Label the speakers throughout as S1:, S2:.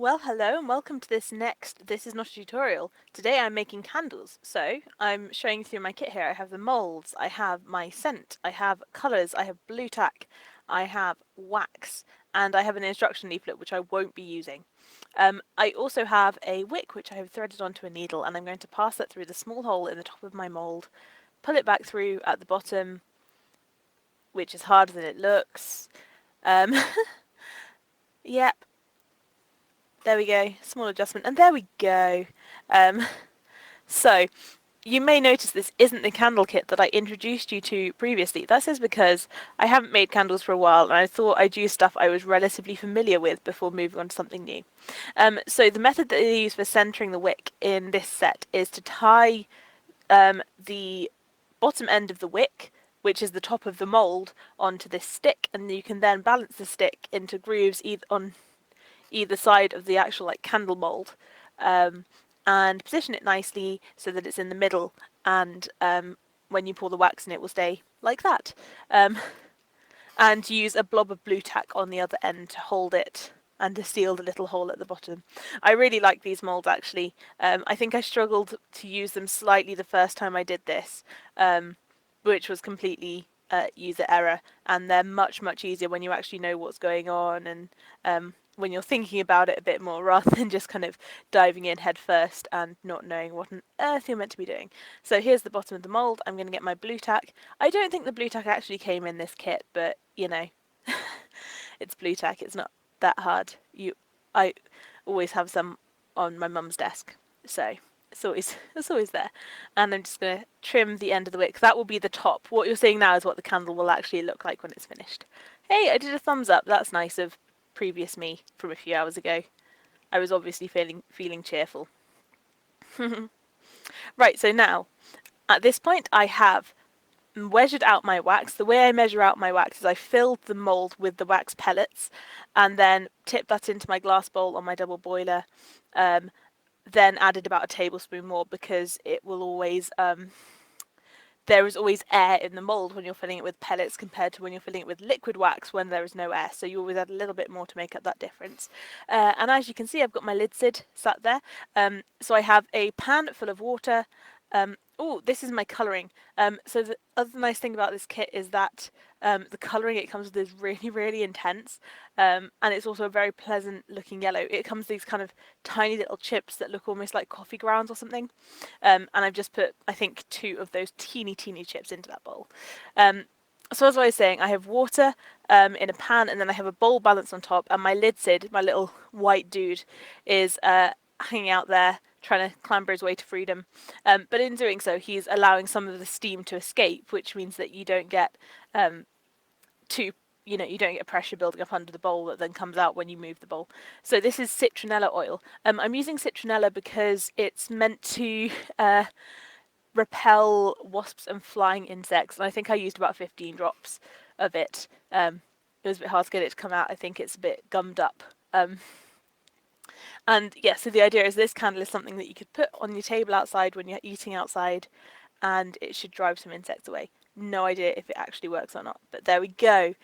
S1: Well, hello and welcome to this This is not a tutorial. Today I'm making candles. So I'm showing you through my kit here. I have the molds, I have my scent, I have colours, I have blue tack, I have wax, and I have an instruction leaflet which I won't be using. I also have a wick which I have threaded onto a needle, and I'm going to pass that through the small hole in the top of my mould, pull it back through at the bottom, which is harder than it looks. Um, yep, there we go, small adjustment, and there we go. So, you may notice this isn't the candle kit that I introduced you to previously. That is because I haven't made candles for a while, and I thought I'd use stuff I was relatively familiar with before moving on to something new. So the method that I use for centering the wick in this set is to tie the bottom end of the wick, which is the top of the mould, onto this stick, and you can then balance the stick into grooves on either side of the actual candle mould, and position it nicely so that it's in the middle, and when you pour the wax in it will stay like that. And use a blob of blue tack on the other end to hold it and to seal the little hole at the bottom. I really like these moulds actually. I think I struggled to use them slightly the first time I did this, which was completely user error, and they're much easier when you actually know what's going on, and when you're thinking about it a bit more rather than just kind of diving in head first and not knowing what on earth you're meant to be doing. So here's the bottom of the mould. I'm going to get my blue tack. I don't think the blue tack actually came in this kit, but you know, it's blue tack. It's not that hard. I always have some on my mum's desk, so it's always there. And I'm just going to trim the end of the wick. That will be the top. What you're seeing now is what the candle will actually look like when it's finished. Hey, I did a thumbs up. That's nice of previous me from a few hours ago. I was obviously feeling cheerful. Right, so now at this point I have measured out my wax. The way I measure out my wax is I filled the mould with the wax pellets and then tipped that into my glass bowl on my double boiler. Then added about a tablespoon more because it will always there is always air in the mould when you're filling it with pellets compared to when you're filling it with liquid wax when there is no air. So you always add a little bit more to make up that difference. And as you can see, I've got my lid lid sat there. So I have a pan full of water. Oh, this is my colouring. So the other nice thing about this kit is that the colouring it comes with is really intense, and it's also a very pleasant looking yellow. It comes with these kind of tiny little chips that look almost like coffee grounds or something, and I've just put I think 2 of those teeny chips into that bowl. So as I was saying, I have water in a pan, and then I have a bowl balanced on top, and my lid lid, my little white dude, is hanging out there trying to clamber his way to freedom. But in doing so, he's allowing some of the steam to escape, which means that you don't get you don't get pressure building up under the bowl that then comes out when you move the bowl. So this is citronella oil. I'm using citronella because it's meant to repel wasps and flying insects, and I think I used about 15 drops of it. It was a bit hard to get it to come out. I think it's a bit gummed up. And yeah, so the idea is this candle is something that you could put on your table outside when you're eating outside, and it should drive some insects away. No idea if it actually works or not, but there we go.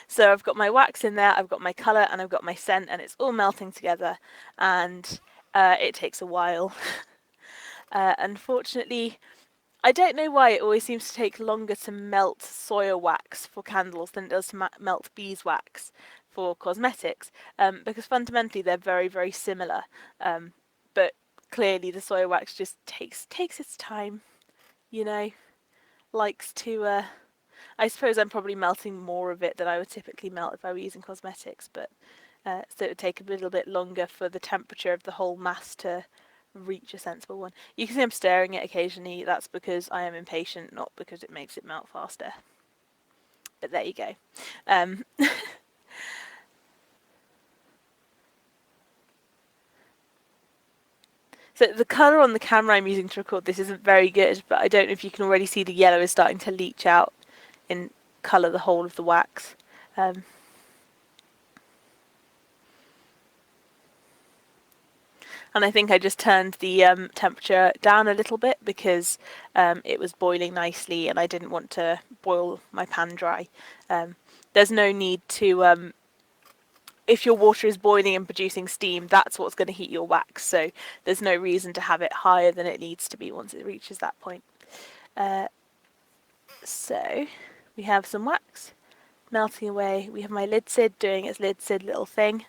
S1: So I've got my wax in there, I've got my colour, and I've got my scent, and it's all melting together, and it takes a while. Unfortunately, I don't know why it always seems to take longer to melt soya wax for candles than it does to melt beeswax for cosmetics, because fundamentally they're very similar, but clearly the soya wax just takes its time, you know, likes to. I suppose I'm probably melting more of it than I would typically melt if I were using cosmetics, but so it would take a little bit longer for the temperature of the whole mass to reach a sensible one. You can see I'm stirring it occasionally. That's because I am impatient, not because it makes it melt faster. But there you go. So the colour on the camera I'm using to record this isn't very good, but I don't know if you can already see the yellow is starting to leach out and colour the whole of the wax. And I think I just turned the temperature down a little bit because it was boiling nicely and I didn't want to boil my pan dry. There's no need to if your water is boiling and producing steam, that's what's going to heat your wax. So there's no reason to have it higher than it needs to be once it reaches that point. So we have some wax melting away. We have my lid sid doing its lid sid little thing.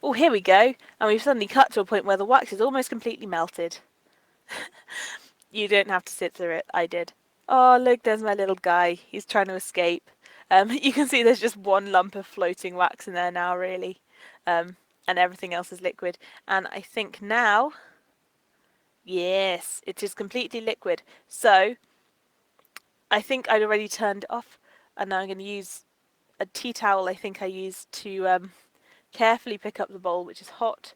S1: Oh, here we go. And we've suddenly cut to a point where the wax is almost completely melted. You don't have to sit through it. I did. Oh, look, there's my little guy. He's trying to escape. You can see there's just one lump of floating wax in there now, really. And everything else is liquid. And I think now, yes, it is completely liquid. So I think I'd already turned it off. And now I'm going to use a tea towel I think I used to carefully pick up the bowl, which is hot,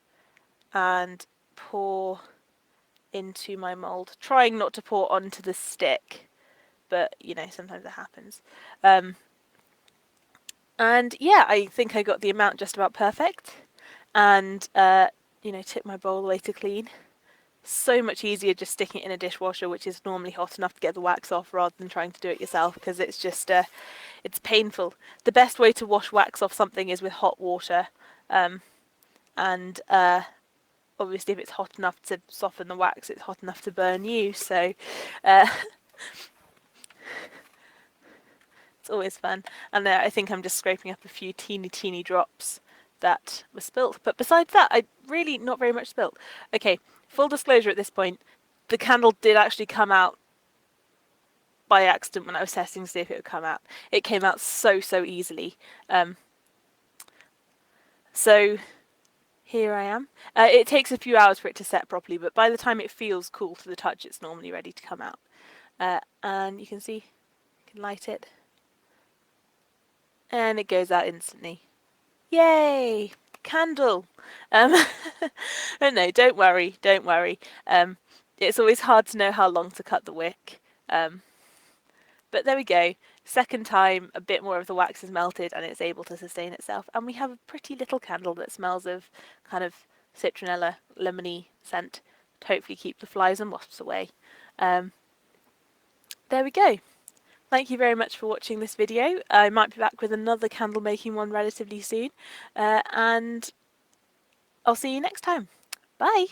S1: and pour into my mould, trying not to pour onto the stick, but you know, sometimes it happens. And yeah, I think I got the amount just about perfect, and you know, took my bowl away to clean. So much easier just sticking it in a dishwasher, which is normally hot enough to get the wax off, rather than trying to do it yourself, because it's just it's painful. The best way to wash wax off something is with hot water, and obviously if it's hot enough to soften the wax, it's hot enough to burn you, so it's always fun. And I think I'm just scraping up a few teeny drops that were spilt, but besides that, really not very much spilt. Okay, full disclosure at this point, the candle did actually come out by accident when I was testing to see if it would come out. It came out so easily. So here I am. It takes a few hours for it to set properly, but by the time it feels cool to the touch, it's normally ready to come out. And you can see, you can light it, and it goes out instantly. Yay! Candle! No, don't worry. It's always hard to know how long to cut the wick. But there we go. Second time, a bit more of the wax is melted and it's able to sustain itself. And we have a pretty little candle that smells of kind of citronella, lemony scent to hopefully keep the flies and wasps away. There we go. Thank you very much for watching this video. I might be back with another candle making one relatively soon. And I'll see you next time. Bye!